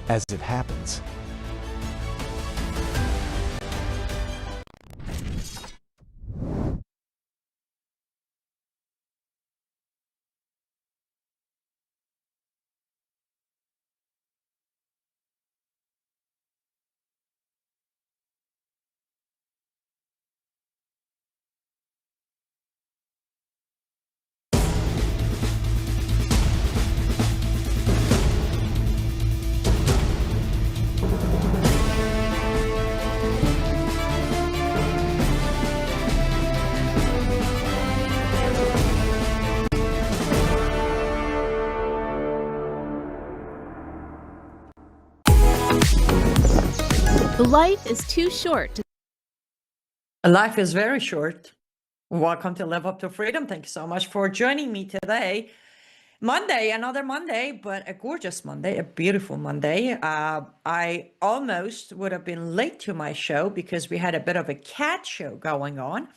as it happens. Life is too short. Life is very short. Welcome to Live Up to Freedom. Thank you so much for joining me today. Monday, another Monday, but a gorgeous Monday, a beautiful Monday. I almost would have been late to my show because we had a bit of a cat show going on.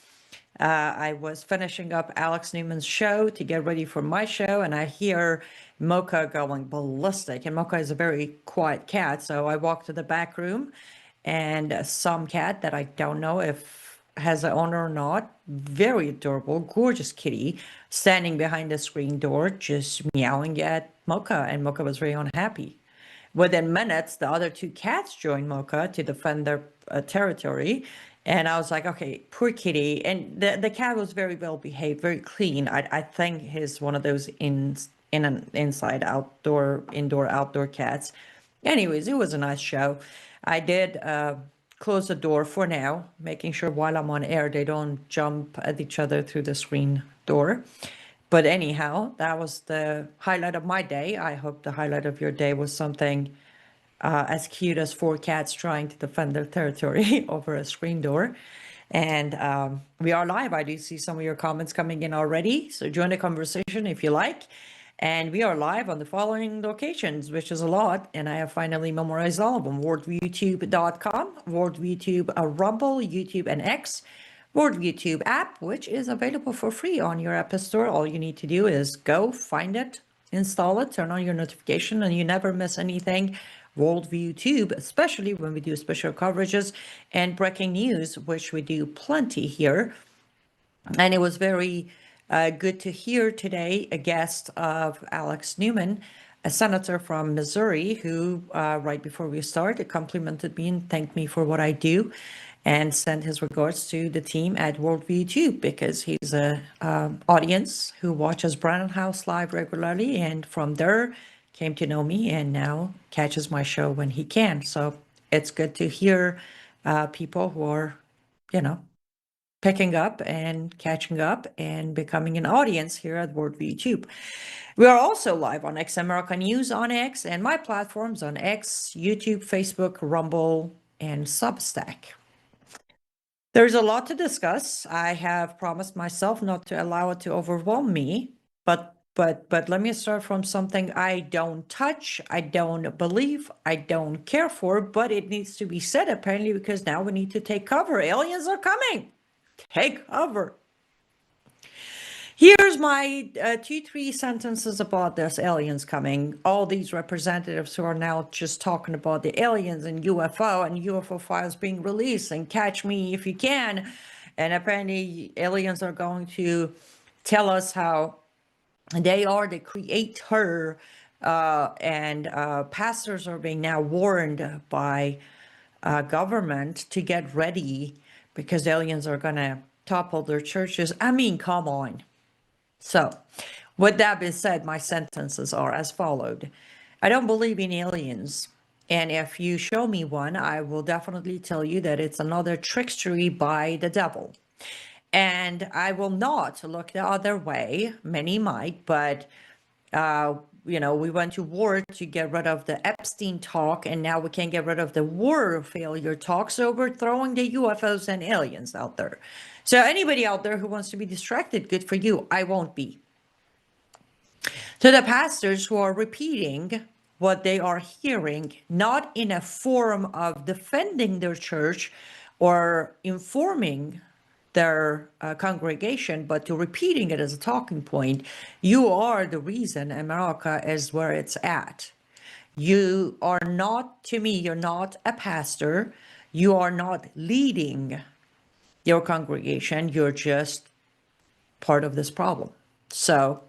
I was finishing up Alex Newman's show to get ready for my show, and I hear Mocha going ballistic. And Mocha is a very quiet cat, so I walked to the back room, and some cat that I don't know if has an owner or not, very adorable, gorgeous kitty, standing behind the screen door, just meowing at Mocha, and Mocha was very unhappy. Within minutes, the other two cats joined Mocha to defend their territory. And I was like, okay, poor kitty. And the cat was very well behaved, very clean. I think he's one of those inside outdoor, indoor outdoor cats. Anyways, it was a nice show. I did close the door for now, making sure while I'm on air they don't jump at each other through the screen door. But anyhow, that was the highlight of my day. I hope the highlight of your day was something as cute as four cats trying to defend their territory over a screen door. And we are live. I do see some of your comments coming in already. So join the conversation if you like. And we are live on the following locations, which is a lot. And I have finally memorized all of them. worldviewtube.com, worldviewtube, Rumble, YouTube, and X. worldviewtube app, which is available for free on your App Store. All you need to do is go find it, install it, turn on your notification, and you never miss anything. WorldviewTube, especially when we do special coverages and breaking news, which we do plenty here. And it was very good to hear today a guest of Alex Newman, a senator from Missouri, who right before we started complimented me and thanked me for what I do and sent his regards to the team at WorldviewTube because he's a audience who watches Brandon House live regularly, and from there came to know me and now catches my show when he can. So it's good to hear people who are, picking up and catching up and becoming an audience here at WorldviewTube. We are also live on X America News on X and my platforms on X, YouTube, Facebook, Rumble, and Substack. There's a lot to discuss. I have promised myself not to allow it to overwhelm me, but let me start from something I don't touch, I don't believe, I don't care for, but it needs to be said apparently because now we need to take cover. Aliens are coming. Take cover. Here's my 2-3 sentences about this aliens coming. All these representatives who are now just talking about the aliens and UFO files being released and catch me if you can. And apparently aliens are going to tell us how they are the creator, and pastors are being now warned by government to get ready because aliens are going to topple their churches. I mean, come on. So, with that being said, my sentences are as followed. I don't believe in aliens. And if you show me one, I will definitely tell you that it's another trickstery by the devil. And I will not look the other way. Many might, but we went to war to get rid of the Epstein talk, and now we can't get rid of the war failure talk. So we're throwing the UFOs and aliens out there. So anybody out there who wants to be distracted, good for you. I won't be. To the pastors who are repeating what they are hearing, not in a form of defending their church or informing their congregation, but to repeating it as a talking point, you are the reason America is where it's at. You are not, to me, you're not a pastor. You are not leading your congregation. You're just part of this problem. So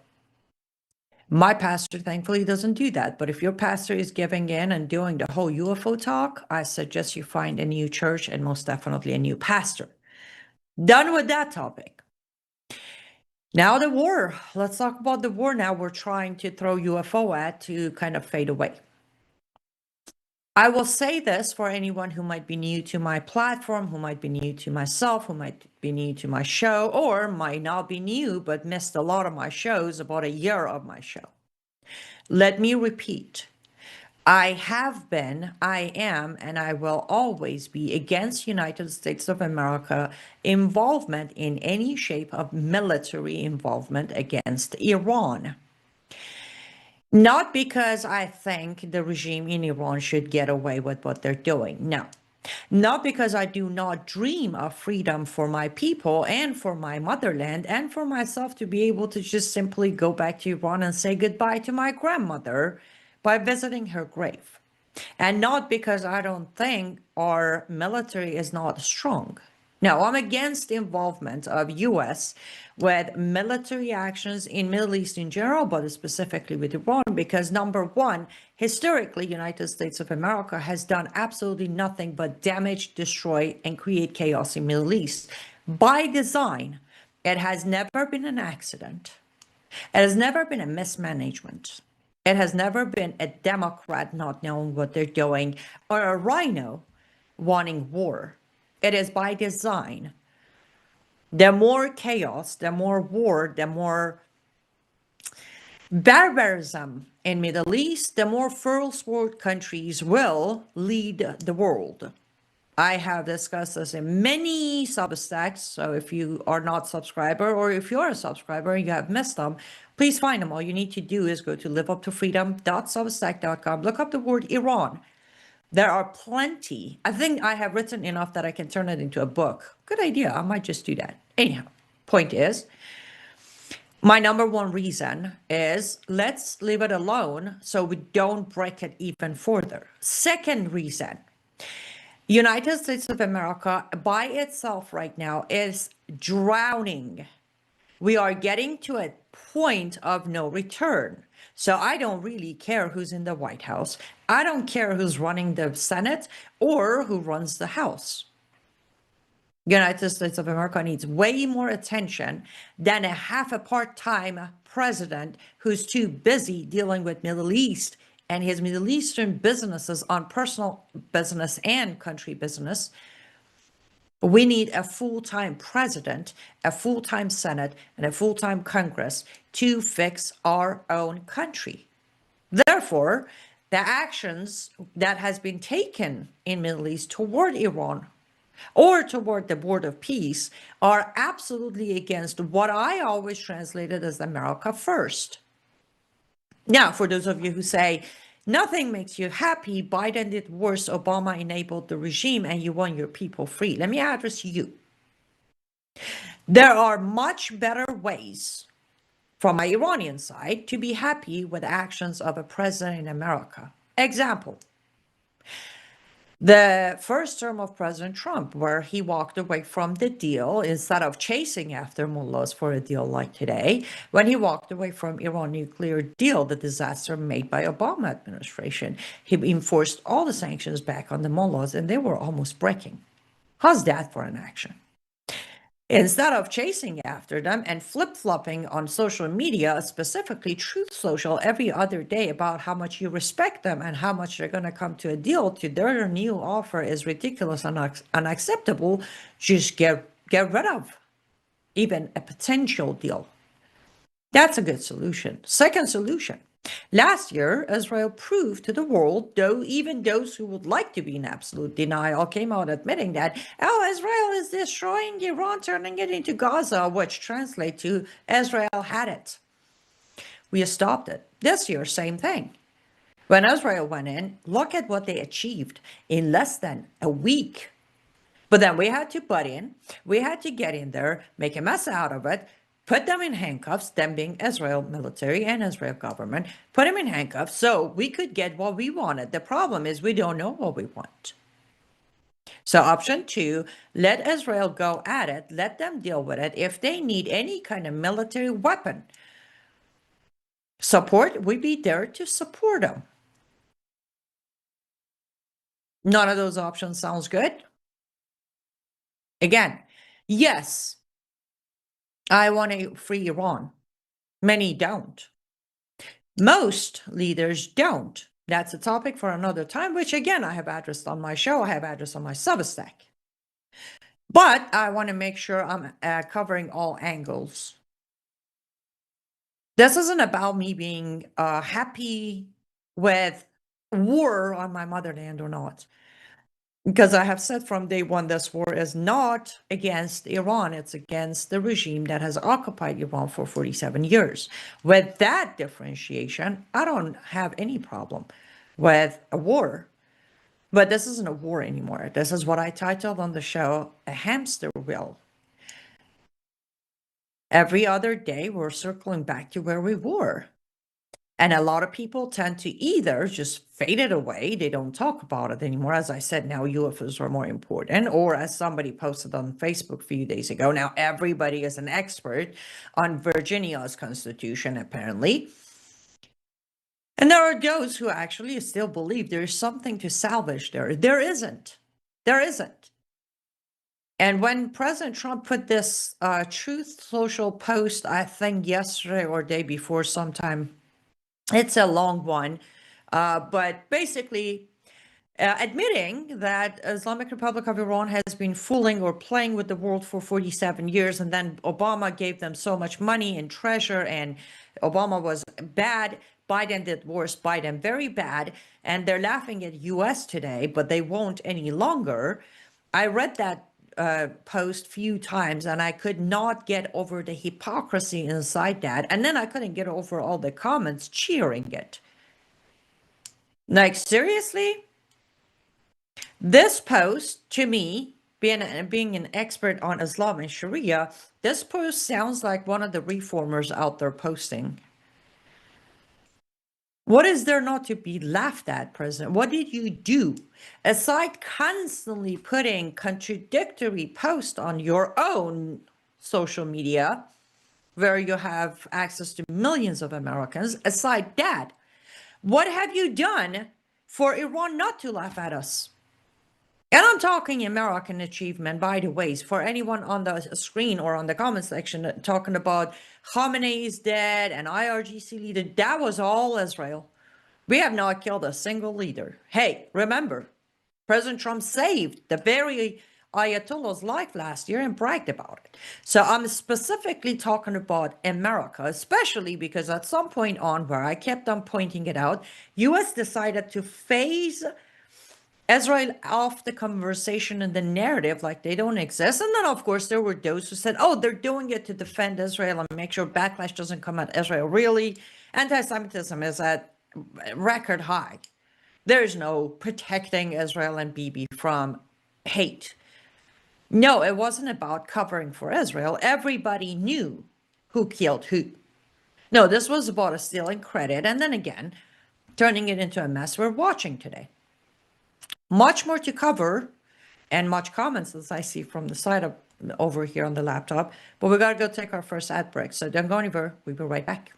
my pastor thankfully doesn't do that. But if your pastor is giving in and doing the whole UFO talk, I suggest you find a new church and most definitely a new pastor. Done with that topic. Now the war. Let's talk about the war now we're trying to throw UFO at to kind of fade away. I will say this for anyone who might be new to my platform, who might be new to myself, who might be new to my show, or might not be new but missed a lot of my shows, about a year of my show. Let me repeat. I have been, I am, and I will always be against United States of America involvement in any shape of military involvement against Iran. Not because I think the regime in Iran should get away with what they're doing. No. Not because I do not dream of freedom for my people and for my motherland and for myself to be able to just simply go back to Iran and say goodbye to my grandmother by visiting her grave. And not because I don't think our military is not strong. No, I'm against involvement of US with military actions in Middle East in general, but specifically with Iran, because number one, historically, United States of America has done absolutely nothing but damage, destroy, and create chaos in Middle East by design. It has never been an accident. It has never been a mismanagement. It has never been a Democrat not knowing what they're doing or a rhino wanting war. It is by design. The more chaos, the more war, the more barbarism in Middle East, the more first world countries will lead the world. I have discussed this in many Substacks, so if you are not a subscriber or if you're a subscriber and you have missed them, please find them. All you need to do is go to liveuptofreedom.substack.com, look up the word Iran. There are plenty. I think I have written enough that I can turn it into a book. Good idea. I might just do that. Anyhow, point is, my number one reason is let's leave it alone so we don't break it even further. Second reason, United States of America by itself right now is drowning. We are getting to a point of no return. So I don't really care who's in the White House. I don't care who's running the Senate or who runs the House. United States of America needs way more attention than a half a part-time president who's too busy dealing with Middle East and his Middle Eastern businesses on personal business and country business. We need a full-time president, a full-time Senate, and a full-time Congress to fix our own country. Therefore, the actions that has been taken in Middle East toward Iran or toward the Board of Peace are absolutely against what I always translated as America first. Now, for those of you who say, nothing makes you happy, Biden did worse, Obama enabled the regime, and you want your people free. Let me address you. There are much better ways from my Iranian side to be happy with actions of a president in America. Example, the first term of President Trump, where he walked away from the deal instead of chasing after mullahs for a deal like today, when he walked away from Iran nuclear deal, the disaster made by Obama administration. He enforced all the sanctions back on the mullahs, and they were almost breaking. How's that for an action? Instead of chasing after them and flip-flopping on social media, specifically Truth Social, every other day about how much you respect them and how much they're going to come to a deal, to their new offer is ridiculous and unacceptable, just get rid of even a potential deal. That's a good solution. Second solution. Last year, Israel proved to the world, though even those who would like to be in absolute denial came out admitting that, oh, Israel is destroying Iran, turning it into Gaza, which translates to Israel had it. We stopped it. This year, same thing. When Israel went in, look at what they achieved in less than a week. But then we had to butt in, we had to get in there, make a mess out of it, put them in handcuffs, them being Israel military and Israel government, put them in handcuffs so we could get what we wanted. The problem is we don't know what we want. So option two, let Israel go at it, let them deal with it. If they need any kind of military weapon support, we'd be there to support them. None of those options sounds good. Again, yes, I want to free Iran. Many don't. Most leaders don't. That's a topic for another time, which again, I have addressed on my show. I have addressed on my Substack. But I want to make sure I'm covering all angles. This isn't about me being happy with war on my motherland or not. Because I have said from day one, this war is not against Iran. It's against the regime that has occupied Iran for 47 years. With that differentiation, I don't have any problem with a war. But this isn't a war anymore. This is what I titled on the show, a hamster wheel. Every other day, we're circling back to where we were. And a lot of people tend to either just fade it away. They don't talk about it anymore. As I said, now UFOs are more important. Or as somebody posted on Facebook a few days ago, now everybody is an expert on Virginia's constitution, apparently. And there are those who actually still believe there is something to salvage there. There isn't. There isn't. And when President Trump put this Truth Social post, I think yesterday or day before sometime, it's a long one, but basically admitting that Islamic Republic of Iran has been fooling or playing with the world for 47 years, and then Obama gave them so much money and treasure, and Obama was bad. Biden did worse. Biden very bad, and they're laughing at U.S. today, but they won't any longer. I read that post few times and I could not get over the hypocrisy inside that, and then I couldn't get over all the comments cheering it. Like, seriously, this post, to me, being an expert on Islam and Sharia, this post sounds like one of the reformers out there posting. What is there not to be laughed at, President? What did you do? Aside constantly putting contradictory posts on your own social media, where you have access to millions of Americans, aside that, what have you done for Iran not to laugh at us? And I'm talking American achievement, by the way, for anyone on the screen or on the comment section talking about Khamenei is dead and IRGC leader. That was all Israel. We have not killed a single leader. Hey, remember, President Trump saved the very Ayatollah's life last year and bragged about it. So I'm specifically talking about America, especially because at some point on where I kept on pointing it out, U.S. decided to phase Israel off the conversation and the narrative like they don't exist. And then, of course, there were those who said, oh, they're doing it to defend Israel and make sure backlash doesn't come at Israel. Really, anti-Semitism is at record high. There's no protecting Israel and Bibi from hate. No, it wasn't about covering for Israel. Everybody knew who killed who. No, this was about stealing credit and then again, turning it into a mess we're watching today. Much more to cover and much comments as I see from the side of over here on the laptop, but we got to go take our first ad break. So don't go anywhere. We'll be right back.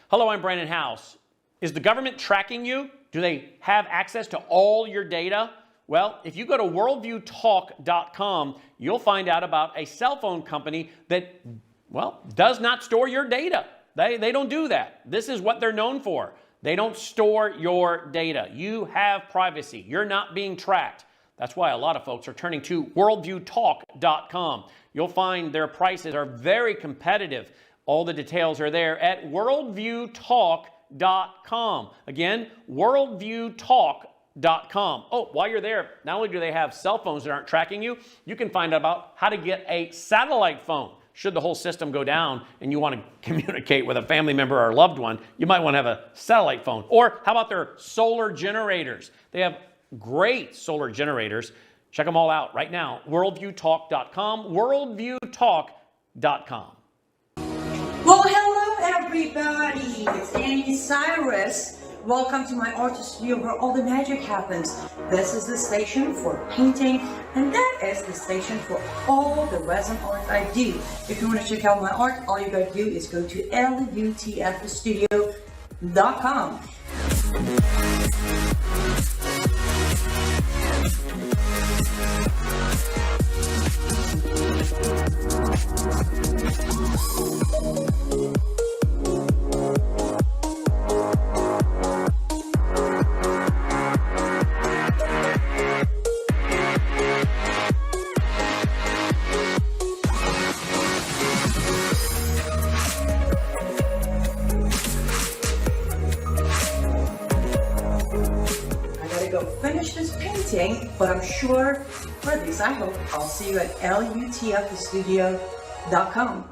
Hello, I'm Brandon House. Is the government tracking you? Do they have access to all your data? Well, if you go to worldviewtalk.com, you'll find out about a cell phone company that, well, does not store your data. They don't do that. This is what they're known for. They don't store your data. You have privacy. You're not being tracked. That's why a lot of folks are turning to worldviewtalk.com. You'll find their prices are very competitive. All the details are there at worldviewtalk.com. Again, worldviewtalk.com. Oh, while you're there, not only do they have cell phones that aren't tracking you, you can find out about how to get a satellite phone. Should the whole system go down and you want to communicate with a family member or loved one, you might want to have a satellite phone. Or how about their solar generators? They have great solar generators. Check them all out right now. Worldviewtalk.com, worldviewtalk.com. Well, hello everybody. It's Annie Cyrus. Welcome to my artist studio where all the magic happens. This is the station for painting, and that is the station for all the resin art I do. If you want to check out my art, all you gotta do is go to lutfstudio.com. Finish this painting, but I'm sure, or at least I hope, I'll see you at lutfstudio.com.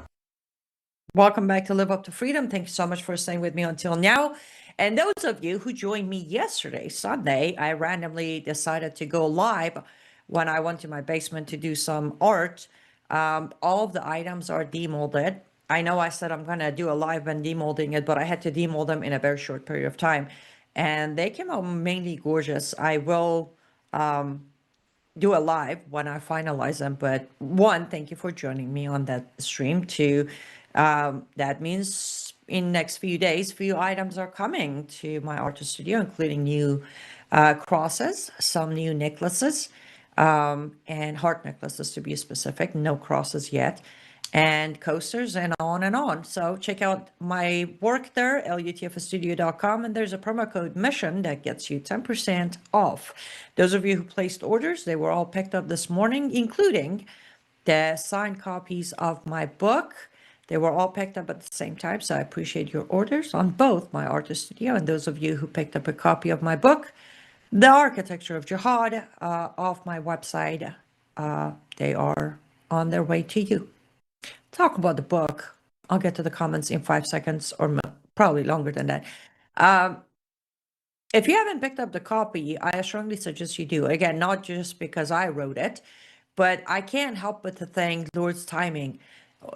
Welcome back to Live Up to Freedom. Thank you so much for staying with me until now. And those of you who joined me yesterday, Sunday, I randomly decided to go live when I went to my basement to do some art. All of the items are demolded. I know I said I'm going to do a live and demolding it, but I had to demold them in a very short period of time. And they came out mainly gorgeous. I will do a live when I finalize them. But one, thank you for joining me on that stream. Two, that means in next few days, few items are coming to my artist studio, including new crosses, some new necklaces, and heart necklaces to be specific. No crosses yet. And coasters and on and on. So check out my work there, lutfstudio.com, and there's a promo code MISSION that gets you 10% off. Those of you who placed orders, they were all picked up this morning, including the signed copies of my book. They were all picked up at the same time, so I appreciate your orders on both my artist studio and those of you who picked up a copy of my book, The Architecture of Jihad, off my website. They are on their way to you. Talk about the book. I'll get to the comments in 5 seconds, or probably longer than that. If you haven't picked up the copy, I strongly suggest you do. Again, not just because I wrote it, but I can't help but to thank Lord's timing.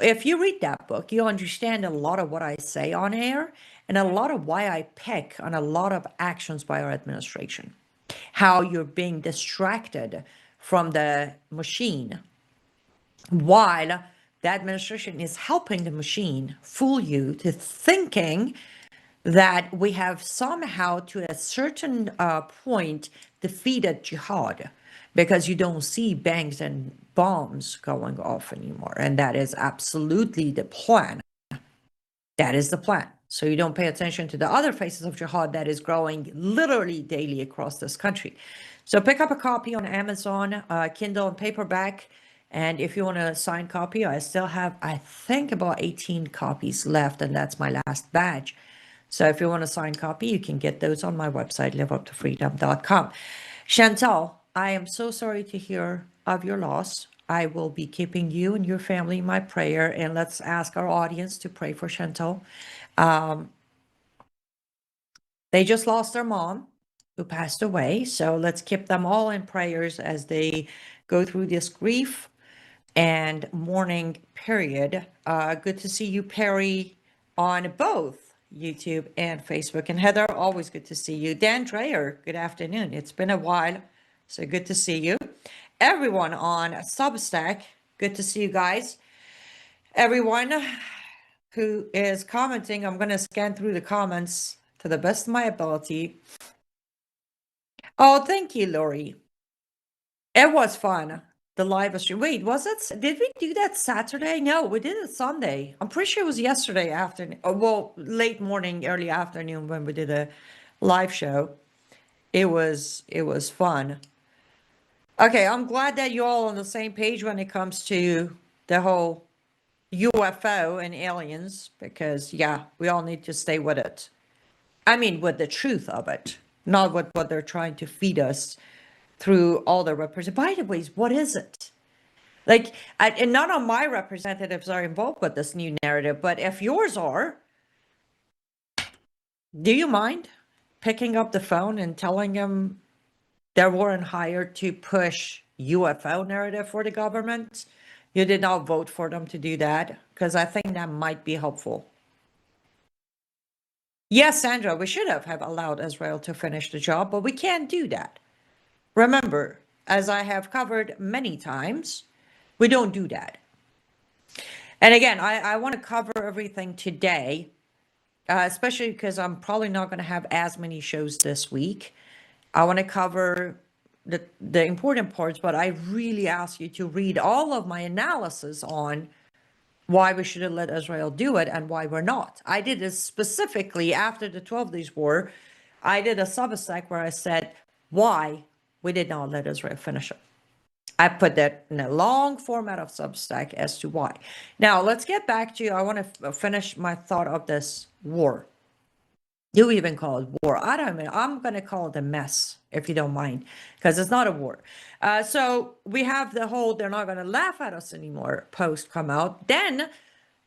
If you read that book, you understand a lot of what I say on air and a lot of why I pick on a lot of actions by our administration. How you're being distracted from the machine while the administration is helping the machine fool you to thinking that we have somehow to a certain point defeated jihad because you don't see bangs and bombs going off anymore. And that is absolutely the plan. That is the plan. So you don't pay attention to the other faces of jihad that is growing literally daily across this country. So pick up a copy on Amazon, Kindle and paperback. And if you want a signed copy, I still have, I think, about 18 copies left, and that's my last batch. So if you want a signed copy, you can get those on my website, liveuptofreedom.com. Chantal, I am so sorry to hear of your loss. I will be keeping you and your family in my prayer, and let's ask our audience to pray for Chantal. They just lost their mom, who passed away, so let's keep them all in prayers as they go through this grief and mourning period. Good to see you, Perry, on both YouTube and Facebook. And Heather, always good to see you. Dan Dreyer, good afternoon. It's been a while, so good to see you. Everyone on Substack, good to see you guys. Everyone who is commenting, I'm going to scan through the comments to the best of my ability. Oh, thank you, Lori. It was fun. The live stream. Wait, was it? Did we do that Saturday? No, we did it Sunday. I'm pretty sure it was yesterday afternoon. Well, late morning, early afternoon when we did a live show. It was fun. Okay, I'm glad that you're all on the same page when it comes to the whole UFO and aliens, because yeah, we all need to stay with it. I mean, with the truth of it, not with what they're trying to feed us through all the representatives. By the way, what is it? Like, and none of my representatives are involved with this new narrative, but if yours are, do you mind picking up the phone and telling them they're Warren hired to push UFO narrative for the government. You did not vote for them to do that, because I think that might be helpful. Yes, Sandra, we should have allowed Israel to finish the job, but we can't do that. Remember, as I have covered many times, we don't do that. And again, I want to cover everything today, especially because I'm probably not going to have as many shows this week. I want to cover the important parts, but I really ask you to read all of my analysis on why we should have let Israel do it and why we're not. I did this specifically after the 12 Days War. I did a Substack where I said why we did not let Israel finish it. I put that in a long format of Substack as to why. Now, let's get back to, I want to finish my thought of this war. You even call it war. I don't know. I'm going to call it a mess, if you don't mind, because it's not a war. So we have the whole, they're not going to laugh at us anymore post come out. Then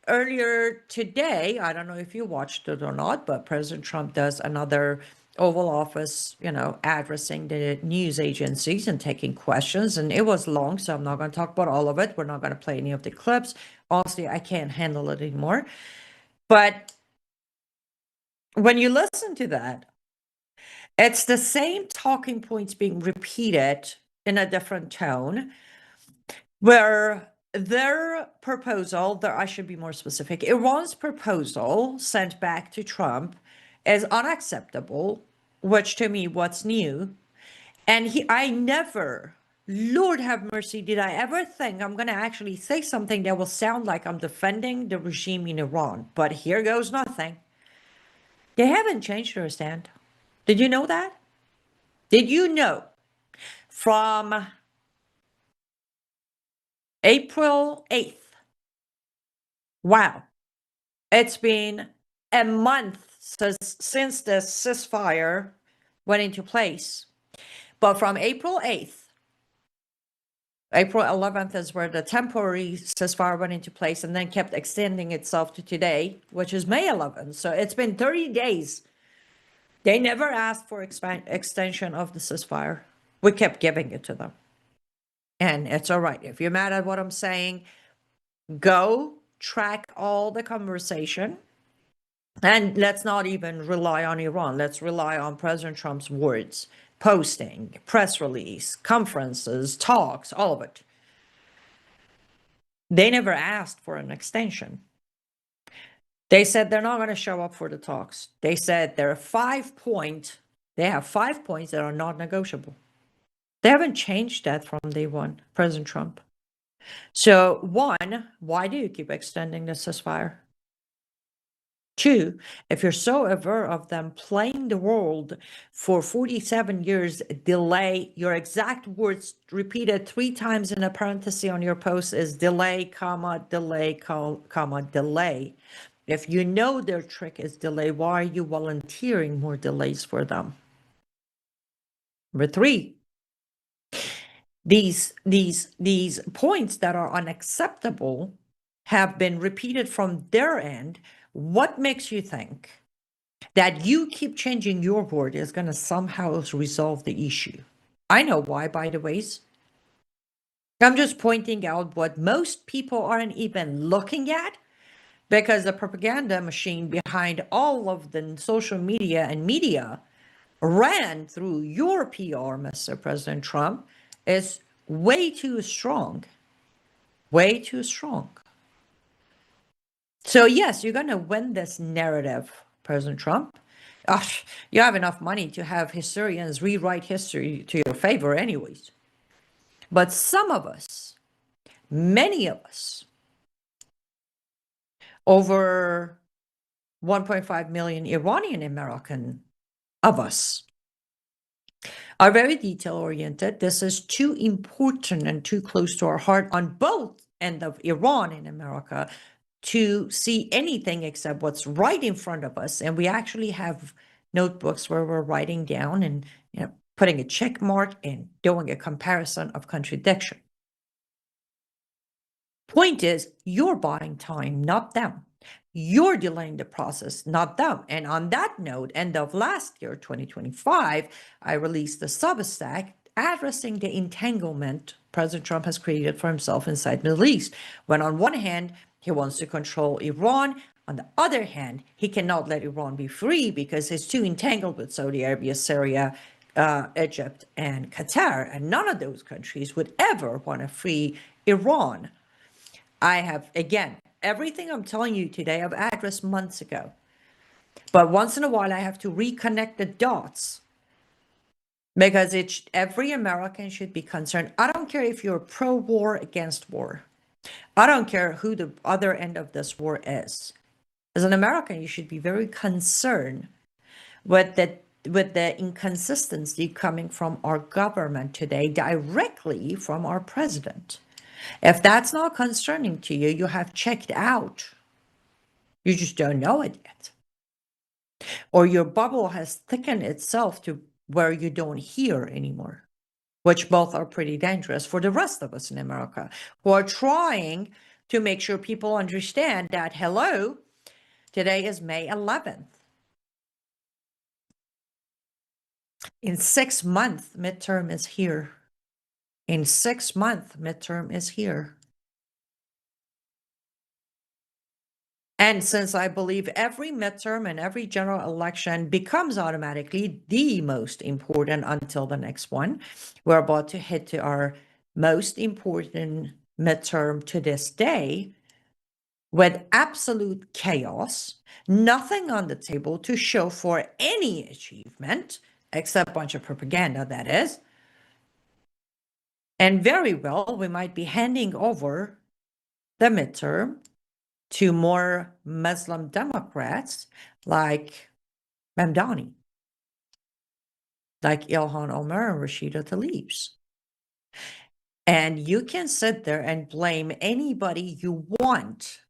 earlier today, I don't know if you watched it or not, but President Trump does another Oval Office, addressing the news agencies and taking questions. And it was long, so I'm not going to talk about all of it. We're not going to play any of the clips. Honestly, I can't handle it anymore. But when you listen to that, it's the same talking points being repeated in a different tone, where their proposal, I should be more specific, Iran's proposal sent back to Trump is unacceptable, which to me, what's new? And I never, Lord have mercy, did I ever think I'm going to actually say something that will sound like I'm defending the regime in Iran. But here goes nothing. They haven't changed their stand. Did you know that? Did you know from April 8th? Wow. It's been a month since the ceasefire went into place. But from April 8th, April 11th is where the temporary ceasefire went into place and then kept extending itself to today, which is May 11th. So it's been 30 days. They never asked for extension of the ceasefire. We kept giving it to them. And it's all right. If you're mad at what I'm saying, go track all the conversation. And let's not even rely on Iran. Let's rely on President Trump's words, posting, press release, conferences, talks, all of it. They never asked for an extension. They said they're not going to show up for the talks. They said they have 5 points that are not negotiable. They haven't changed that from day one, President Trump. So, one, why do you keep extending the ceasefire? Two, if you're so aware of them playing the world for 47 years, delay, your exact words repeated 3 times in a parenthesis on your post is delay, comma, delay, comma, delay. If you know their trick is delay, why are you volunteering more delays for them? Number 3, these points that are unacceptable have been repeated from their end. What makes you think that you keep changing your word is going to somehow resolve the issue? I know why, by the ways. I'm just pointing out what most people aren't even looking at, because the propaganda machine behind all of the social media and media ran through your PR, Mr. President Trump, is way too strong. Way too strong. So yes, you're going to win this narrative, President Trump. You have enough money to have historians rewrite history to your favor anyways. But some of us, many of us, over 1.5 million Iranian American of us, are very detail oriented. This is too important and too close to our heart on both ends of Iran and America to see anything except what's right in front of us. And we actually have notebooks where we're writing down and putting a check mark and doing a comparison of contradiction. Point is, you're buying time, not them. You're delaying the process, not them. And on that note, end of last year, 2025, I released the Substack addressing the entanglement President Trump has created for himself inside the Middle East. When on one hand, he wants to control Iran, on the other hand, he cannot let Iran be free because he's too entangled with Saudi Arabia, Syria, Egypt, and Qatar. And none of those countries would ever want to free Iran. I have, again, everything I'm telling you today, I've addressed months ago. But once in a while, I have to reconnect the dots because every American should be concerned. I don't care if you're pro-war, against war. I don't care who the other end of this war is. As an American, you should be very concerned with the inconsistency coming from our government today, directly from our president. If that's not concerning to you, you have checked out. You just don't know it yet. Or your bubble has thickened itself to where you don't hear anymore, which both are pretty dangerous for the rest of us in America, who are trying to make sure people understand that, hello, today is May 11th. In 6 months, midterm is here. In 6 months, midterm is here. And since I believe every midterm and every general election becomes automatically the most important until the next one, we're about to hit to our most important midterm to this day with absolute chaos, nothing on the table to show for any achievement, except a bunch of propaganda, that is. And very well, we might be handing over the midterm to more Muslim Democrats like Mamdani, like Ilhan Omar and Rashida Tlaib's. And you can sit there and blame anybody you want,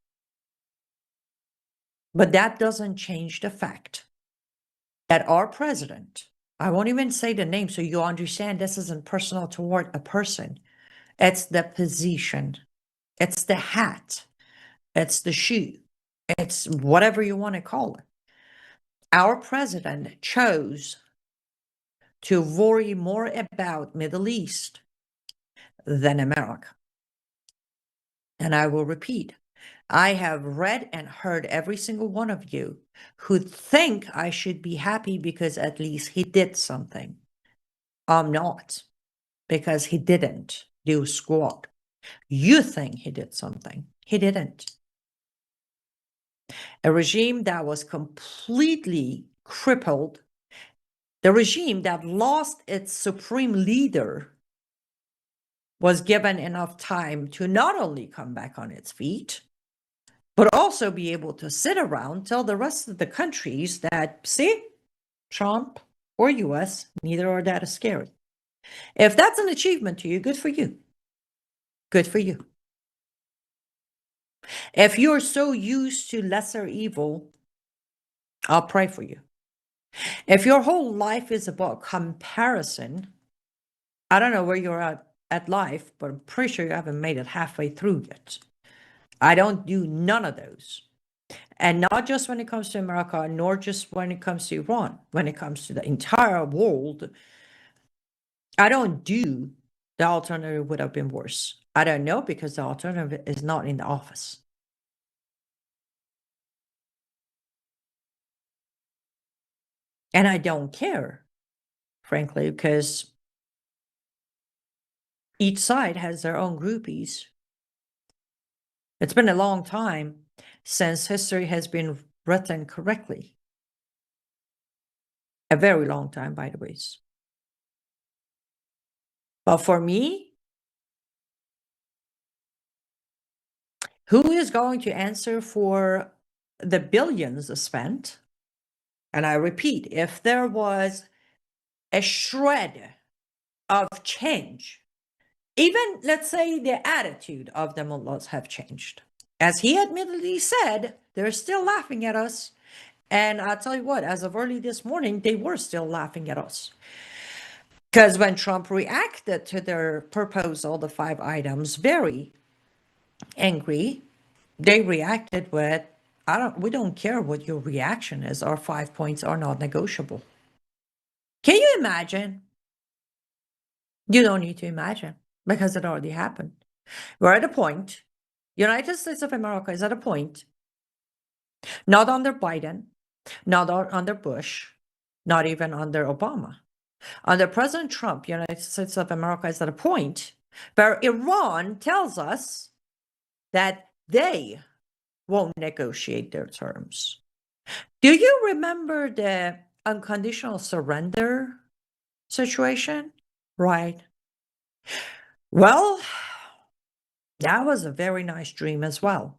but that doesn't change the fact that our president, I won't even say the name so you understand this isn't personal toward a person. It's the position. It's the hat. It's the shoe. It's whatever you want to call it. Our president chose to worry more about Middle East than America. And I will repeat, I have read and heard every single one of you who think I should be happy because at least he did something. I'm not, because he didn't do squat. You think he did something. He didn't. A regime that was completely crippled, the regime that lost its supreme leader, was given enough time to not only come back on its feet, but also be able to sit around, tell the rest of the countries that, see, Trump or US, neither are that scary. If that's an achievement to you, good for you. Good for you. If you're so used to lesser evil, I'll pray for you. If your whole life is about comparison, I don't know where you're at life, but I'm pretty sure you haven't made it halfway through yet. I don't do none of those. And not just when it comes to America, nor just when it comes to Iran, when it comes to the entire world. I don't do the alternative would have been worse. I don't know because the alternative is not in the office. And I don't care, frankly, because each side has their own groupies. It's been a long time since history has been written correctly. A very long time, by the way. But for me, who is going to answer for the billions spent? And I repeat, if there was a shred of change, even let's say the attitude of the mullahs have changed. As he admittedly said, they're still laughing at us. And I'll tell you what, as of early this morning, they were still laughing at us. Because when Trump reacted to their proposal, the 5 items, very angry, they reacted with, we don't care what your reaction is. Our 5 points are not negotiable. Can you imagine? You don't need to imagine. because it already happened. We're at a point, United States of America is at a point, not under Biden, not under Bush, not even under Obama. Under President Trump, United States of America is at a point where Iran tells us that they won't negotiate their terms. Do you remember the unconditional surrender situation? Right. Well, that was a very nice dream as well.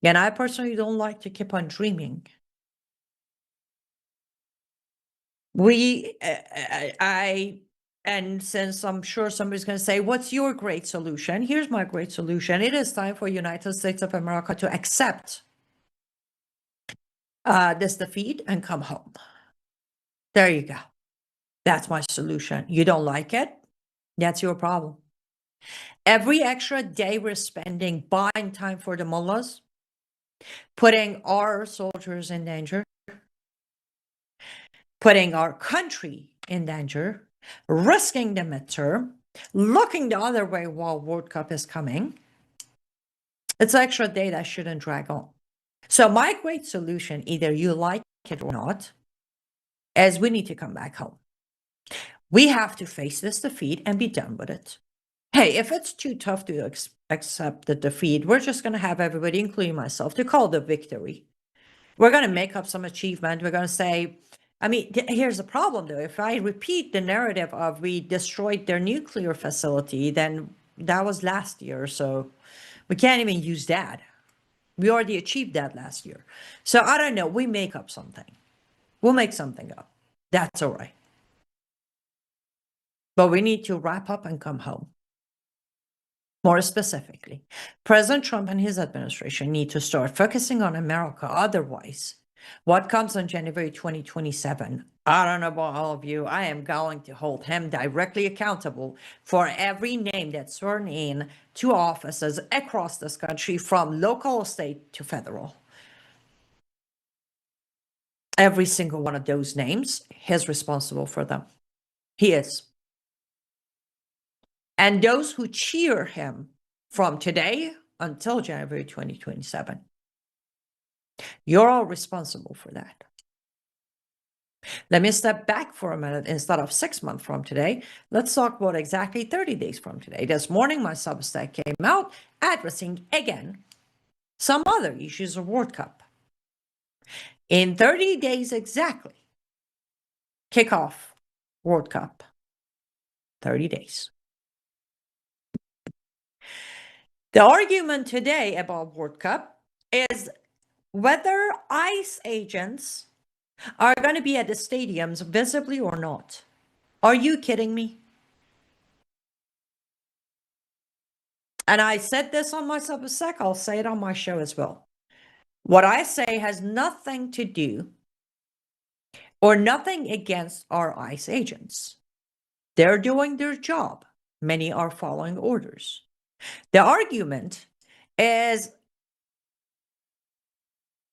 And I personally don't like to keep on dreaming. And since I'm sure somebody's going to say, what's your great solution? Here's my great solution. It is time for United States of America to accept this defeat and come home. There you go. That's my solution. You don't like it? That's your problem. Every extra day we're spending buying time for the mullahs, putting our soldiers in danger, putting our country in danger, risking the midterm, looking the other way while World Cup is coming. It's an extra day that shouldn't drag on. So my great solution, either you like it or not, is we need to come back home. We have to face this defeat and be done with it. Hey, if it's too tough to accept the defeat, we're just going to have everybody, including myself, to call the victory. We're going to make up some achievement. We're going to say, I mean, here's the problem, though. If I repeat the narrative of we destroyed their nuclear facility, then that was last year. So we can't even use that. We already achieved that last year. So I don't know. We make up something. We'll make something up. That's all right. But we need to wrap up and come home. More specifically, President Trump and his administration need to start focusing on America. Otherwise, what comes on January 2027, I don't know about all of you, I am going to hold him directly accountable for every name that's sworn in to offices across this country, from local, state to federal. Every single one of those names, he's responsible for them. He is. And those who cheer him from today until January 2027, you're all responsible for that. Let me step back for a minute. Instead of 6 months from today, let's talk about exactly 30 days from today. This morning, my Substack came out addressing again some other issues of World Cup. In 30 days exactly, kick off World Cup. 30 days. The argument today about World Cup is whether ICE agents are going to be at the stadiums visibly or not. Are you kidding me? And I said this on my Substack, I'll say it on my show as well. What I say has nothing to do or nothing against our ICE agents. They're doing their job. Many are following orders. The argument is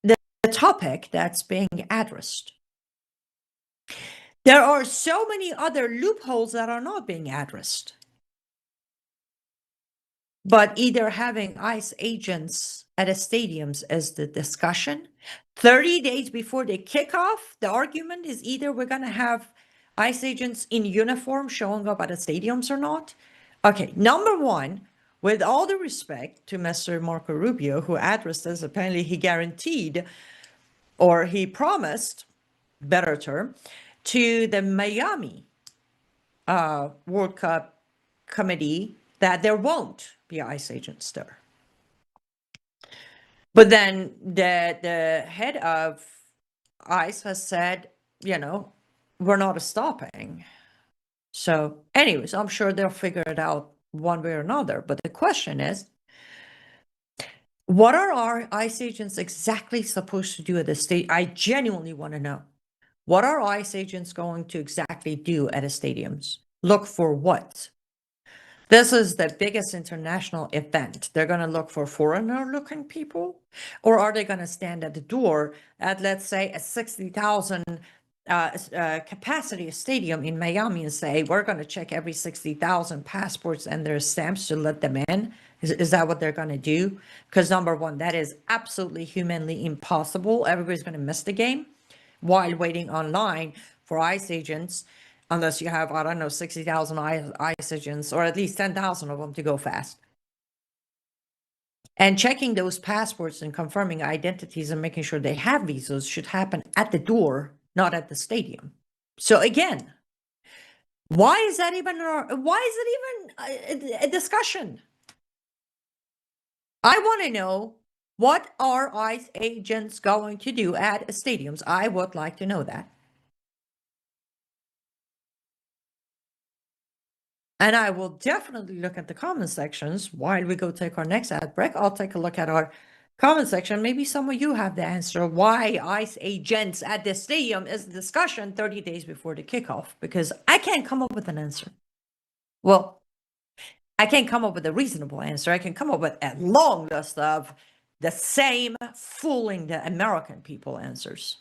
the topic that's being addressed. There are so many other loopholes that are not being addressed. But either having ICE agents at the stadiums is the discussion. 30 days before they kick off, the argument is either we're going to have ICE agents in uniform showing up at the stadiums or not. Okay, number one, with all the respect to Mr. Marco Rubio, who addressed this, apparently he guaranteed or he promised, better term, to the Miami World Cup committee that there won't be ICE agents there. But then the head of ICE has said, you know, we're not stopping. So anyways, I'm sure they'll figure it out one way or another. But the question is, what are our ICE agents exactly supposed to do at the state? I genuinely want to know. What are ICE agents going to exactly do at the stadiums? Look for what? This is the biggest international event. They're going to look for foreigner-looking people? Or are they going to stand at the door at, let's say, a 60,000 capacity stadium in Miami and say, we're going to check every 60,000 passports and their stamps to let them in? Is that what they're going to do? Because number one, that is absolutely humanly impossible. Everybody's going to miss the game while waiting online for ICE agents, unless you have, I don't know, 60,000 ICE agents, or at least 10,000 of them to go fast. And checking those passports and confirming identities and making sure they have visas should happen at the door, not at the stadium. So again, why is that even a discussion? I want to know, what are ICE agents going to do at stadiums? I would like to know that. And I will definitely look at the comment sections while we go take our next ad break. I'll take a look at our comment section. Maybe some of you have the answer why ICE agents at the stadium is a discussion 30 days before the kickoff, because I can't come up with an answer. Well, I can't come up with a reasonable answer. I can come up with a long list of the same fooling the American people answers.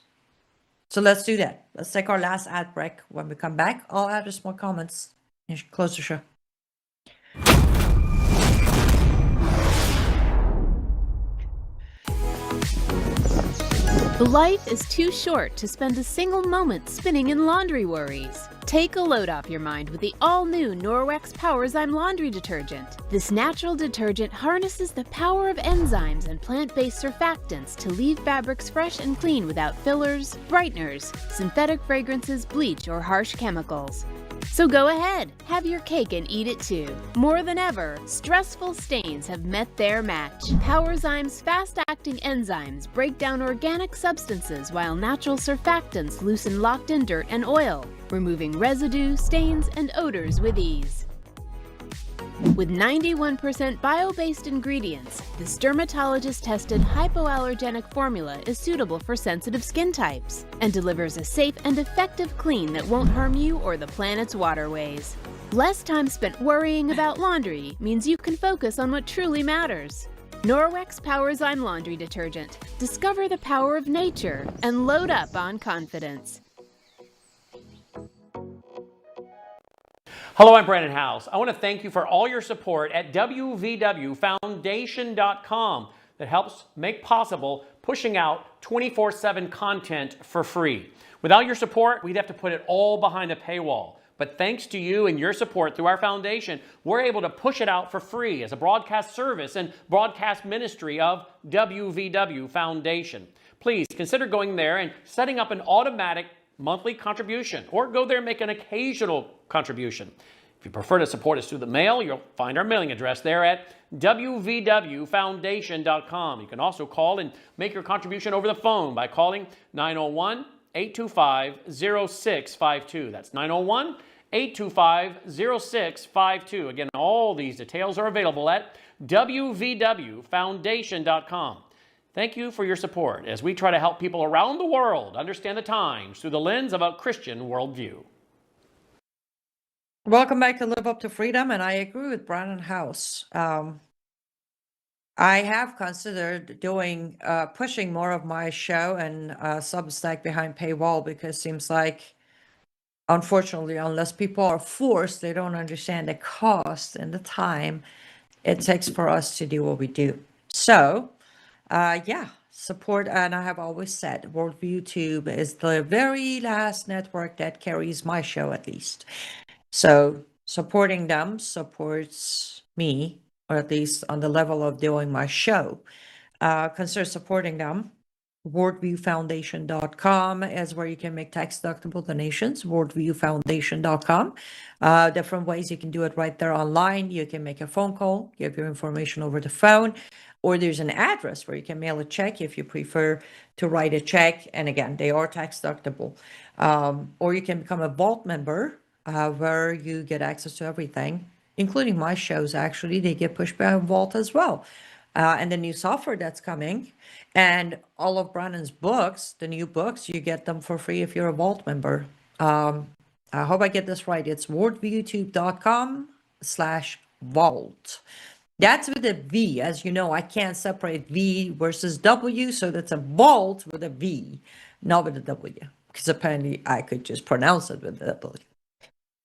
So let's do that. Let's take our last ad break. When we come back, I'll add some more comments and close the show. Life is too short to spend a single moment spinning in laundry worries. Take a load off your mind with the all-new Norwex Powerzyme laundry detergent. This natural detergent harnesses the power of enzymes and plant-based surfactants to leave fabrics fresh and clean without fillers, brighteners, synthetic fragrances, bleach, or harsh chemicals. So go ahead, have your cake and eat it too. More than ever, stressful stains have met their match. Powerzyme's fast-acting enzymes break down organic substances while natural surfactants loosen locked-in dirt and oil, removing residue, stains, and odors with ease. With 91% bio-based ingredients, this dermatologist-tested hypoallergenic formula is suitable for sensitive skin types and delivers a safe and effective clean that won't harm you or the planet's waterways. Less time spent worrying about laundry means you can focus on what truly matters. Norwex Powerzyme Laundry Detergent. Discover the power of nature and load up on confidence. Hello, I'm Brandon House. I want to thank you for all your support at wvwfoundation.com that helps make possible pushing out 24/7 content for free. Without your support, we'd have to put it all behind a paywall. But thanks to you and your support through our foundation, we're able to push it out for free as a broadcast service and broadcast ministry of WVW Foundation. Please consider going there and setting up an automatic monthly contribution, or go there and make an occasional contribution. If you prefer to support us through the mail, you'll find our mailing address there at wvwfoundation.com. You can also call and make your contribution over the phone by calling 901-825-0652. That's 901-825-0652. Again, all these details are available at wvwfoundation.com. Thank you for your support as we try to help people around the world understand the times through the lens of a Christian worldview. Welcome back to Live Up to Freedom, and I agree with Brandon House. I have considered doing pushing more of my show and Substack behind paywall, because it seems like, unfortunately, unless people are forced, they don't understand the cost and the time it takes for us to do what we do. So yeah, support. And I have always said, Worldview Tube is the very last network that carries my show, at least. So supporting them supports me, or at least on the level of doing my show. Consider supporting them. Worldviewfoundation.com is where you can make tax-deductible donations. Worldviewfoundation.com. Different ways you can do it right there online. You can make a phone call, give your information over the phone, or there's an address where you can mail a check if you prefer to write a check. And again, they are tax-deductible. Or you can become a Vault member, where you get access to everything, including my shows. Actually, they get pushed by Vault as well. And the new software that's coming, and all of Brandon's books, the new books, you get them for free if you're a Vault member. I hope I get this right. It's worldviewtube.com/vault. That's with a V. As you know, I can't separate V versus W, so that's a vault with a V, not with a W. because apparently I could just pronounce it with the ability.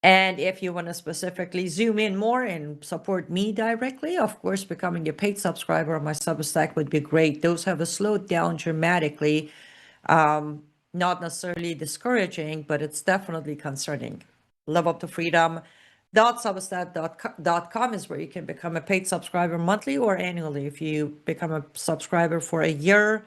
And if you want to specifically zoom in more and support me directly, of course, becoming a paid subscriber on my Substack would be great. Those have slowed down dramatically. Not necessarily discouraging, but it's definitely concerning. Live Up to Freedom. Substack.com is where you can become a paid subscriber monthly or annually. If you become a subscriber for a year,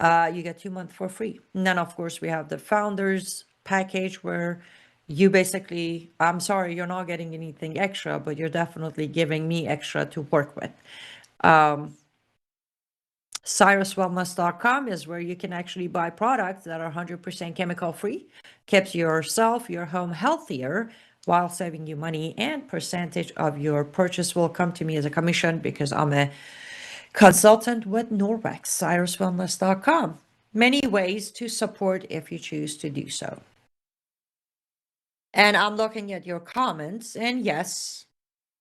you get 2 months for free. And then, of course, we have the founders package where you basically, I'm sorry, you're not getting anything extra, but you're definitely giving me extra to work with. CyrusWellness.com is where you can actually buy products that are 100% chemical free, keeps yourself, your home healthier while saving you money, and percentage of your purchase will come to me as a commission because I'm a consultant with Norwex. CyrusWellness.com. Many ways to support if you choose to do so. And I'm looking at your comments, and yes,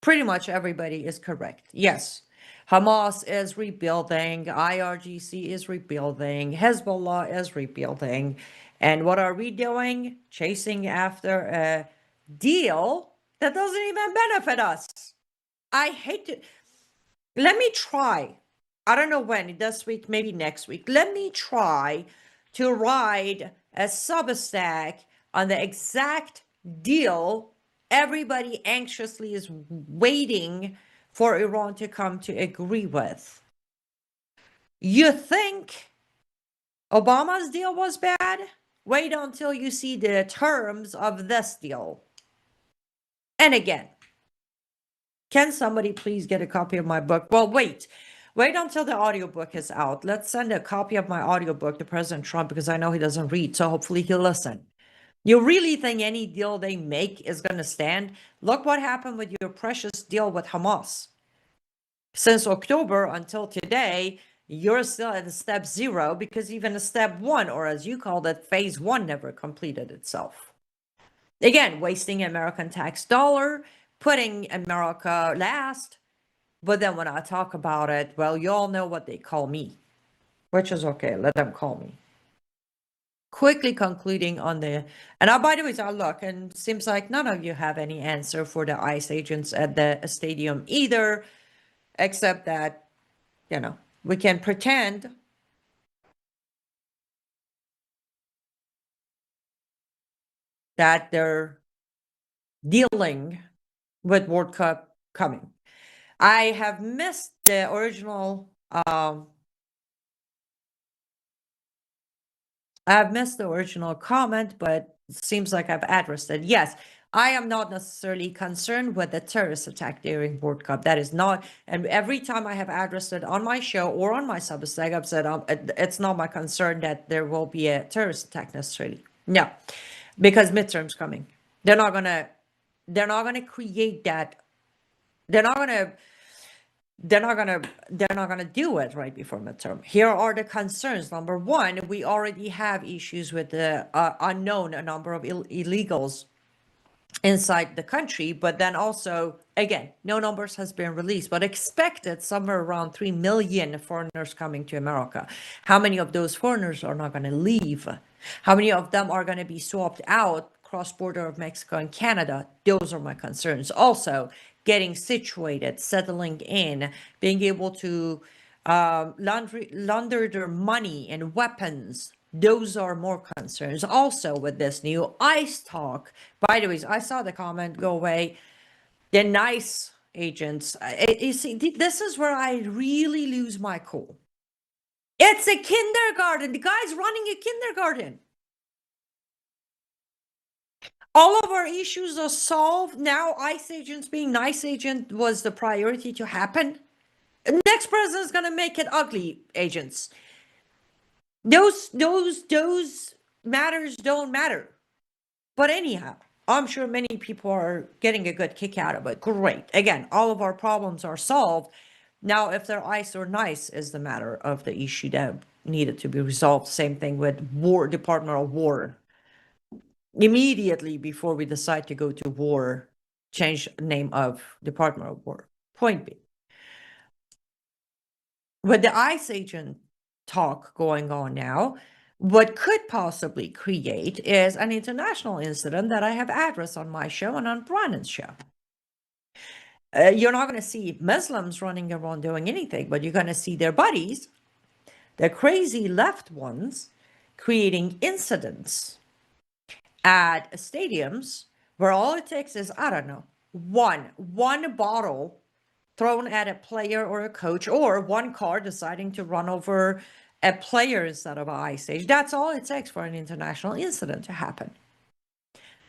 pretty much everybody is correct. Yes, Hamas is rebuilding, IRGC is rebuilding, Hezbollah is rebuilding. And what are we doing? Chasing after a deal that doesn't even benefit us. I hate it. Let me try. I don't know when, this week, maybe next week. Let me try to ride a Substack on the exact deal everybody anxiously is waiting for Iran to come to agree with. You think Obama's deal was bad? Wait until you see the terms of this deal. And again, can somebody please get a copy of my book? Well, wait until the audiobook is out. Let's send a copy of my audiobook to President Trump because I know he doesn't read, so hopefully he'll listen. You really think any deal they make is going to stand? Look what happened with your precious deal with Hamas. Since October until today, you're still at step 0 because even step 1, or as you called it, phase 1, never completed itself. Again, wasting American tax dollar, putting America last. But then when I talk about it, well, you all know what they call me, which is okay. Let them call me. Quickly concluding on the, and by the way, I look, and it seems like none of you have any answer for the ICE agents at the stadium either, except that, you know, we can pretend that they're dealing with World Cup coming. I have missed the original, comment, but it seems like I've addressed it. Yes, I am not necessarily concerned with the terrorist attack during World Cup. That is not, and every time I have addressed it on my show or on my Substack, I've said it's not my concern that there will be a terrorist attack necessarily. No, because midterm's coming. They're not gonna create that. They're not gonna do it right before midterm. Here are the concerns. Number one, we already have issues with the unknown number of illegals inside the country, but then also, again, no numbers has been released, but expected somewhere around 3 million foreigners coming to America. How many of those foreigners are not going to leave? How many of them are going to be swapped out cross-border of Mexico and Canada? Those are my concerns. Also, getting situated, settling in, being able to launder their money and weapons. Those are more concerns. Also, with this new ICE talk, by the way, I saw the comment go away. The nice agents. You see, this is where I really lose my cool. It's a kindergarten. The guy's running a kindergarten. All of our issues are solved. Now ICE agents being nice agent was the priority to happen. Next president is going to make it ugly agents. Those matters don't matter. But anyhow, I'm sure many people are getting a good kick out of it. Great. Again, all of our problems are solved. Now, if they're ICE or nice is the matter of the issue that needed to be resolved. Same thing with War, Department of War. Immediately before we decide to go to war, change the name of Department of War. Point B. With the ICE agent talk going on now, What could possibly create is an international incident that I have addressed on my show and on Brandon's show. You're not going to see Muslims running around doing anything, but you're going to see their buddies, the crazy left ones, creating incidents at stadiums where all it takes is, I don't know, one bottle thrown at a player or a coach, or one car deciding to run over a player instead of an ice stage. That's all it takes for an international incident to happen.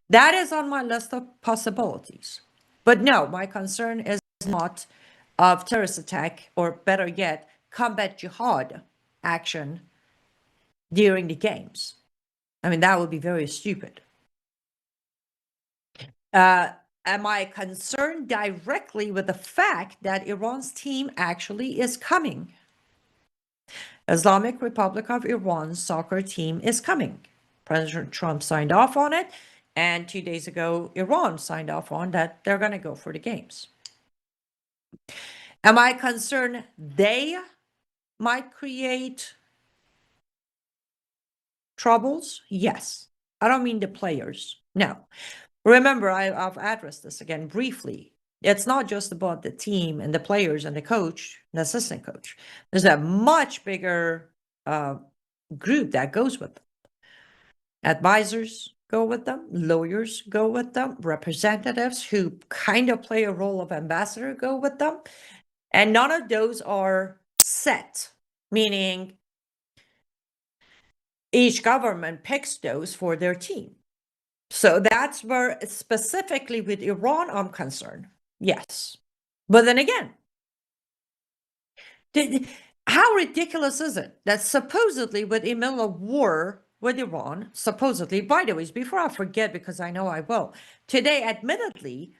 That is on my list of possibilities. But no, my concern is not of terrorist attack, or better yet, combat jihad action during the games. I mean, that would be very stupid. Am I concerned directly with the fact that Iran's team actually is coming? Islamic Republic of Iran's soccer team is coming. President Trump signed off on it, and 2 days ago, Iran signed off on that they're going to go for the games. Am I concerned they might create troubles? Yes. I don't mean the players. No. Remember, I've addressed this again briefly. It's not just about the team and the players and the coach, the assistant coach. There's a much bigger group that goes with them. Advisors go with them, lawyers go with them, representatives who kind of play a role of ambassador go with them. And none of those are set, meaning each government picks those for their team. So that's where, specifically with Iran, I'm concerned. Yes. But then again, how ridiculous is it that supposedly with a middle of war with Iran, supposedly, by the way, before I forget, because I know I will, today, admittedly,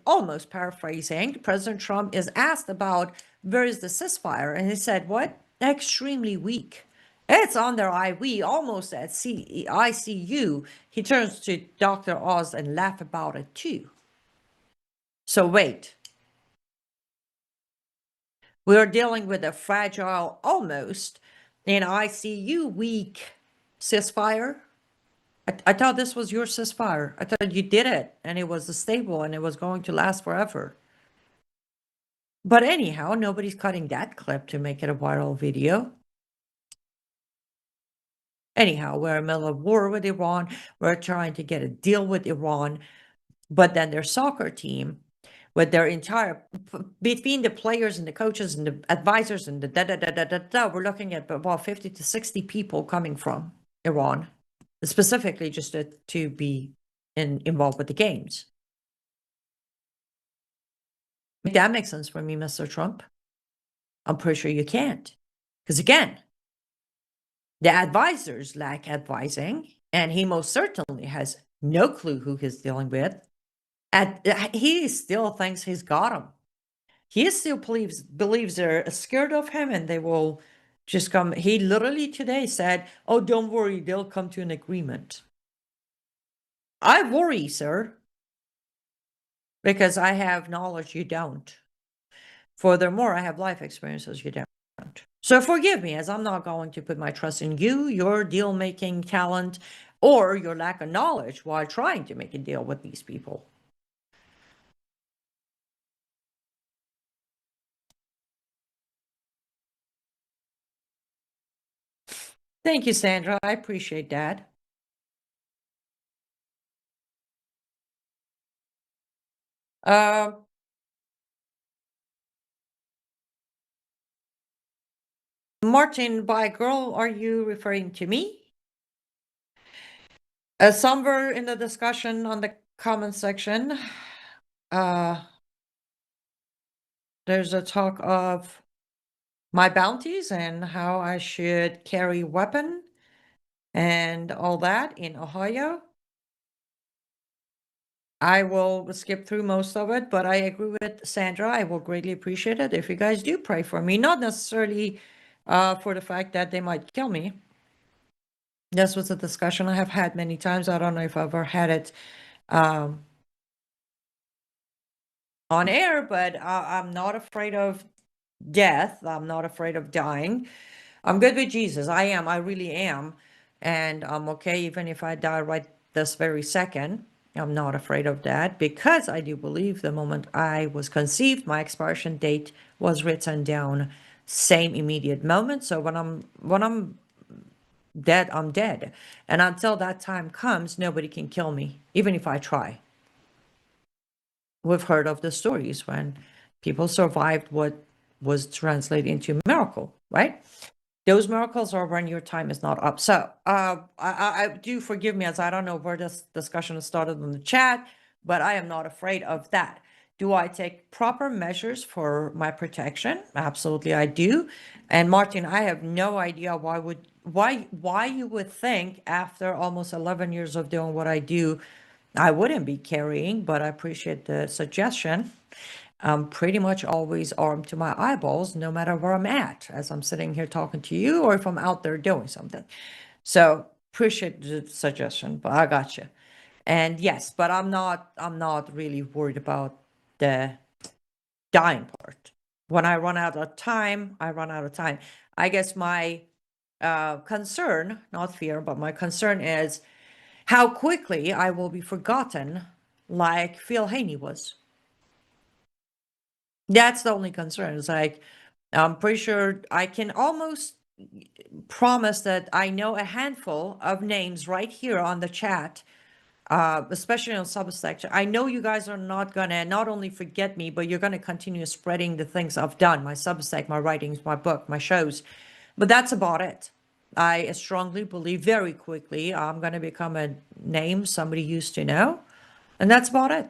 almost paraphrasing, President Trump is asked about where is the ceasefire, and he said, what? Extremely weak. It's on their IV, almost at ICU. He turns to Dr. Oz and laugh about it too. So wait. We're dealing with a fragile, almost in ICU weak ceasefire. I thought this was your ceasefire. I thought you did it and it was stable and it was going to last forever. But anyhow, nobody's cutting that clip to make it a viral video. Anyhow, we're in the middle of war with Iran. We're trying to get a deal with Iran. But then their soccer team, with their entire, between the players and the coaches and the advisors and the we're looking at about 50 to 60 people coming from Iran, specifically just to be involved with the games. Make that make sense for me, Mr. Trump? I'm pretty sure you can't. Because again, the advisors lack advising, and he most certainly has no clue who he's dealing with. And he still thinks he's got him. He still believes they're scared of him and they will just come. He literally today said, oh, don't worry, they'll come to an agreement. I worry, sir, because I have knowledge you don't. Furthermore, I have life experiences you don't. So forgive me, as I'm not going to put my trust in you, your deal-making talent, or your lack of knowledge while trying to make a deal with these people. Thank you, Sandra. I appreciate that. Martin, by girl, are you referring to me? Somewhere in the discussion on the comment section, there's a talk of my bounties and how I should carry weapon and all that in Ohio. I will skip through most of it, but I agree with Sandra. I will greatly appreciate it if you guys do pray for me, not necessarily for the fact that they might kill me. This was a discussion I have had many times. I don't know if I've ever had it on air, but I'm not afraid of death. I'm not afraid of dying. I'm good with Jesus. I am. I really am. And I'm okay even if I die right this very second. I'm not afraid of that because I do believe the moment I was conceived, my expiration date was written down same immediate moment. So when I'm dead, I'm dead. And until that time comes, nobody can kill me, even if I try. We've heard of the stories when people survived what was translated into a miracle, right? Those miracles are when your time is not up. So I do forgive me as I don't know where this discussion started in the chat, but I am not afraid of that. Do I take proper measures for my protection? Absolutely, I do. And Martin, I have no idea why you would think after almost 11 years of doing what I do, I wouldn't be carrying, but I appreciate the suggestion. I'm pretty much always armed to my eyeballs, no matter where I'm at, as I'm sitting here talking to you, or if I'm out there doing something. So appreciate the suggestion, but I got you. And yes, but I'm not really worried about the dying part. When I run out of time, I run out of time. I guess my concern, not fear, but my concern is how quickly I will be forgotten, like Phil Haney was. That's the only concern. It's like, I'm pretty sure I can almost promise that I know a handful of names right here on the chat, especially on Substack. I know you guys are not gonna not only forget me, but you're gonna continue spreading the things I've done, my Substack, my writings, my book, my shows. But that's about it. I strongly believe very quickly I'm gonna become a name somebody used to know, and that's about it.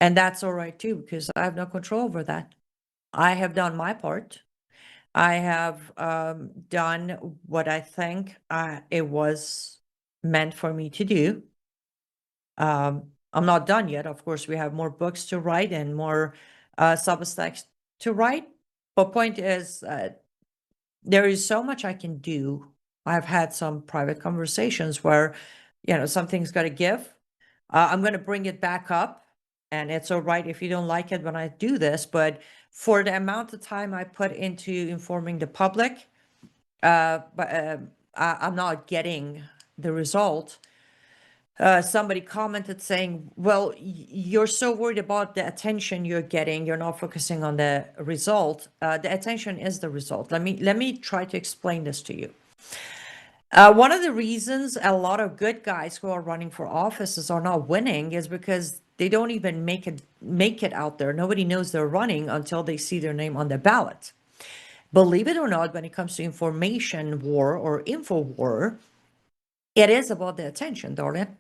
And that's all right too, because I have no control over that. I have done my part. I have done what I think it was meant for me to do. I'm not done yet. Of course, we have more books to write and more Substacks to write. But point is, there is so much I can do. I've had some private conversations where, something's got to give. I'm going to bring it back up, and it's all right if you don't like it when I do this, but for the amount of time I put into informing the public, I'm not getting the result. Somebody commented saying, well, you're so worried about the attention you're getting, you're not focusing on the result. The attention is the result. Let me try to explain this to you. One of the reasons a lot of good guys who are running for offices are not winning is because they don't even make it out there. Nobody knows they're running until they see their name on the ballot. Believe it or not, when it comes to information war or info war, it is about the attention, darling.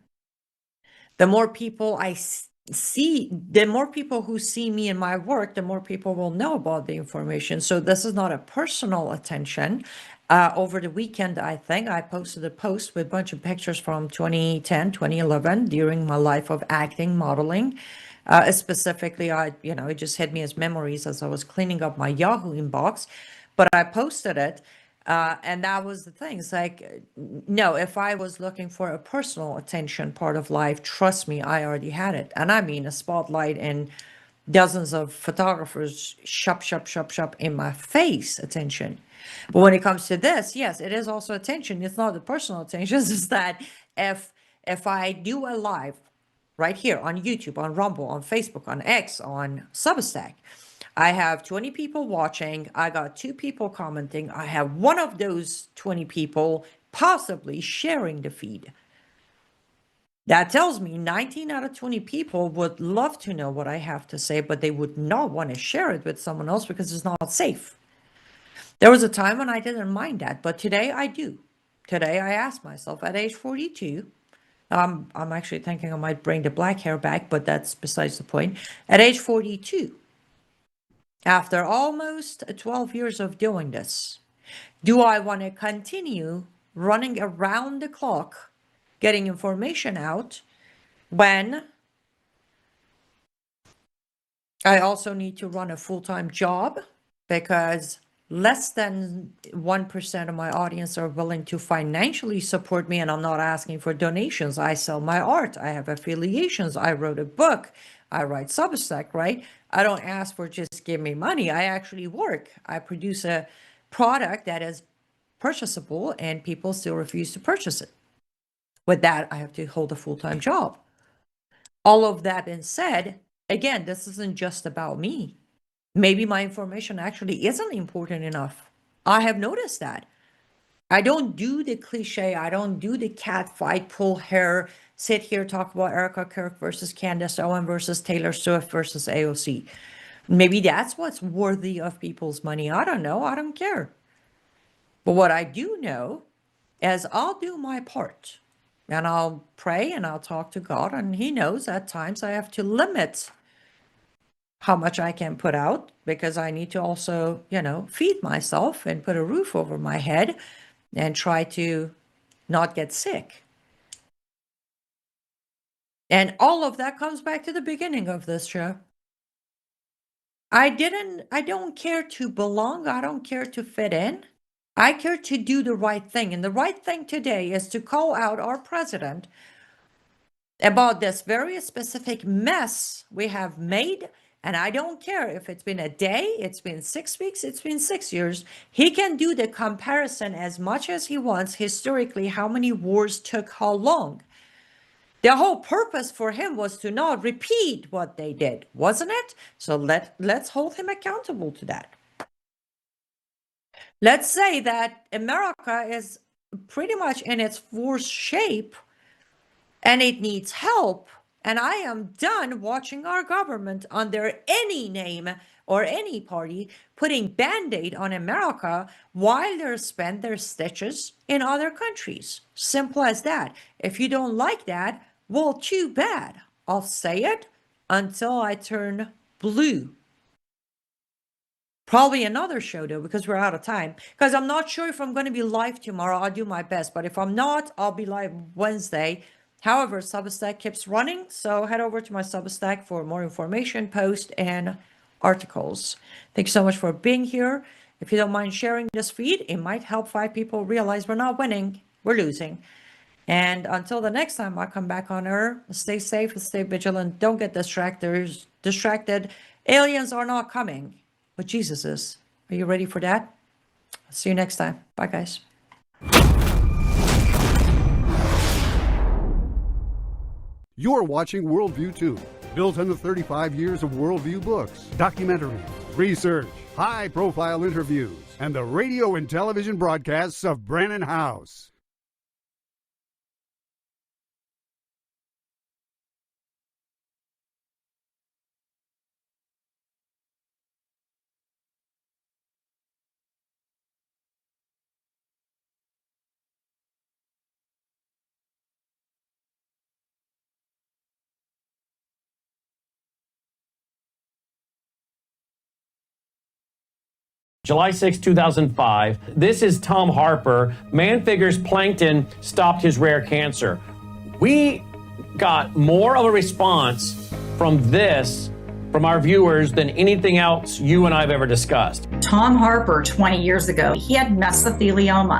The more people I see, the more people who see me in my work, the more people will know about the information. So this is not a personal attention. Over the weekend, I think I posted a post with a bunch of pictures from 2010, 2011 during my life of acting, modeling. Specifically, it just hit me as memories as I was cleaning up my Yahoo inbox, but I posted it. And that was the thing. It's like, no, if I was looking for a personal attention part of life, trust me, I already had it. And I mean, a spotlight and dozens of photographers shop in my face attention. But when it comes to this, yes, it is also attention. It's not the personal attention. It's just that if I do a live right here on YouTube, on Rumble, on Facebook, on X, on Substack, I have 20 people watching. I got 2 people commenting. I have one of those 20 people possibly sharing the feed. That tells me 19 out of 20 people would love to know what I have to say, but they would not want to share it with someone else because it's not safe. There was a time when I didn't mind that, but today I do. Today I ask myself at age 42, I'm actually thinking I might bring the black hair back, but that's besides the point. At age 42, after almost 12 years of doing this, do I want to continue running around the clock, getting information out, when I also need to run a full-time job because less than 1% of my audience are willing to financially support me, and I'm not asking for donations. I sell my art. I have affiliations. I wrote a book. I write Substack, right? I don't ask for just give me money. I actually work. I produce a product that is purchasable and people still refuse to purchase it. With that, I have to hold a full-time job. All of that being said, again, this isn't just about me. Maybe my information actually isn't important enough. I have noticed that. I don't do the cliche. I don't do the cat fight, pull hair, sit here, talk about Erica Kirk versus Candace Owen versus Taylor Swift versus AOC. Maybe that's what's worthy of people's money. I don't know. I don't care. But what I do know is I'll do my part. And I'll pray and I'll talk to God. And He knows at times I have to limit how much I can put out, because I need to also, feed myself and put a roof over my head and try to not get sick. And all of that comes back to the beginning of this show. I don't care to belong. I don't care to fit in. I care to do the right thing. And the right thing today is to call out our president about this very specific mess we have made. And I don't care if it's been a day, it's been 6 weeks, it's been 6 years. He can do the comparison as much as he wants historically, how many wars took how long. The whole purpose for him was to not repeat what they did, wasn't it? So let's hold him accountable to that. Let's say that America is pretty much in its worst shape and it needs help. And I am done watching our government under any name or any party putting Band-Aid on America while they spend their stitches in other countries. Simple as that. If you don't like that, well, too bad. I'll say it until I turn blue. Probably another show though, because we're out of time. Because I'm not sure if I'm going to be live tomorrow. I'll do my best. But if I'm not, I'll be live Wednesday. However, Substack keeps running, so head over to my Substack for more information, posts, and articles. Thanks so much for being here. If you don't mind sharing this feed, it might help 5 people realize we're not winning, we're losing. And until the next time I come back on Earth, stay safe and stay vigilant. Don't get distracted. Aliens are not coming, but Jesus is. Are you ready for that? See you next time. Bye, guys. You're watching Worldview 2, built on the 35 years of Worldview books, documentaries, research, high-profile interviews, and the radio and television broadcasts of Brannon House. July 6, 2005. This is Tom Harper. Man figures plankton stopped his rare cancer. We got more of a response from this from our viewers than anything else you and I have ever discussed. Tom Harper, 20 years ago, he had mesothelioma.